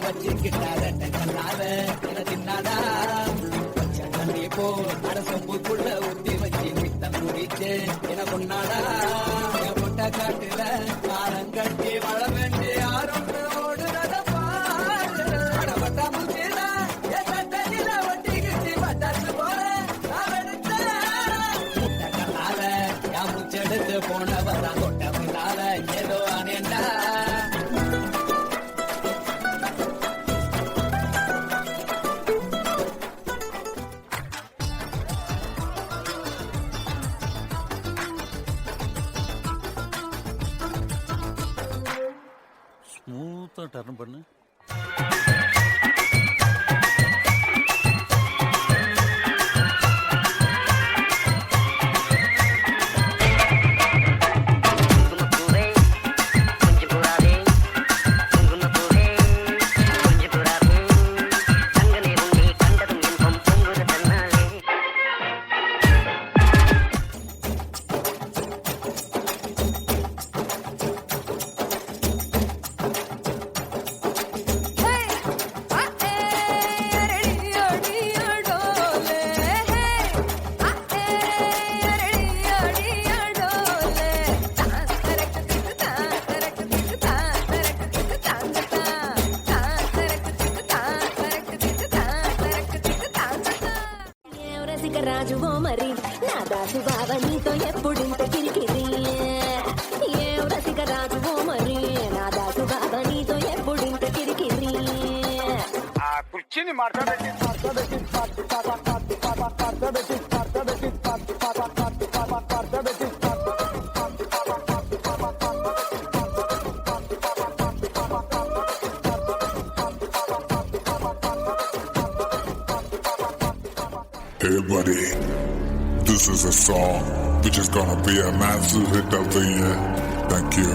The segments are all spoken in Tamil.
வச்சுக்கிட்டார கண்ணால என தின்னாடா தண்ணி போ அரசம்புக்குள்ள ஊத்தி வச்சு மித்தம் குடிச்சு என கொண்டாடா முட்டை காட்டுல காலம் கட்டி வள வேண்டி யாரும் ஓடுறத பாடப்பட்ட முச்சில தண்ணில ஒட்டிக்கிட்டு பட்டாசு போல முட்டை கண்ணால யா முச்செடுத்து போனவரா தொட்ட முன்னால ஏதோ அனேண்டா ஸ்மூத்தா டர்ன் பண்ணு. రాజువో మరి నా దాసు బావ నీతో ఎప్పుడింత కిరికిరి ఏ రసిక రాజువో మరి నా దాసు బావ నీతో ఎప్పుడింత కిరికిరి ఆ కుర్చీని మాట్లాడకి Hey buddy, this is a song which is gonna be a massive hit of the year. Thank you.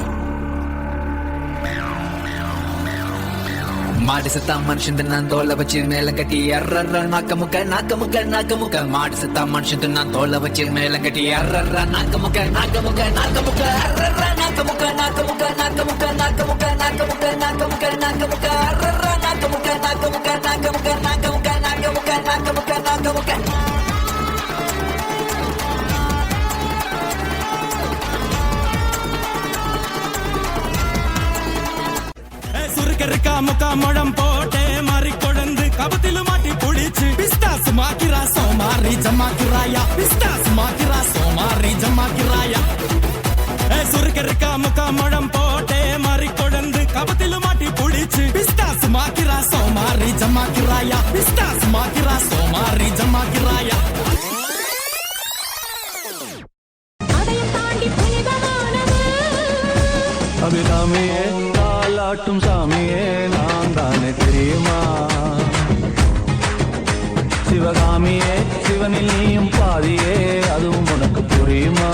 மாடு செத்தா மனுஷன் நான் தோலை வச்சு மேல கட்டி அர்ற நாக்க முக்க மாடு செத்தா மனுஷன் நான் தோலை வச்சு மேல கட்டி அர்ற நாக்க முக்க அர்ற நாக்க முக்க சுருக்கருக்கா முக்கா முழம் போட்டே மாறி கொழுந்து கபத்திலு மாட்டி புடிச்சு பிஸ்தாஸ் மாக்கிரா சோமாரி ஜமாக்கிராயா பிஸ்தாஸ் மாக்கிரா சோமாரி ஜமாக்கிராயா சுருக்கருக்கா முக்கா முழம் போட்டே மாறி கொழுந்து கபத்திலு மாட்டி புடிச்சு பிஸ்தாஸ் மாக்கிரா சோமாரி ஜமாக்கிராயா பிஸ்தாஸ் மாக்கிரா சோமாரி ஜமாக்கிராயா அபிராமியே காலாட்டும் சாமியே நான் தானே தெரியுமா சிவகாமியே சிவனில் நீயும் பாதியே அதுவும் உனக்கு புரியுமா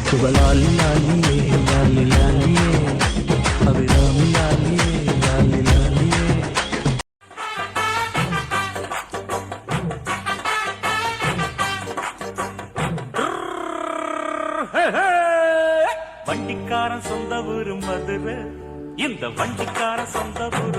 சுபலாலி லாலியே லாலி லாலியே அபிராமி லாலியே லாலி லாலியே வண்டிக்காரன் சொந்த ஊரு மதுரை இந்த வண்டிக்காரன் சொந்த ஊரு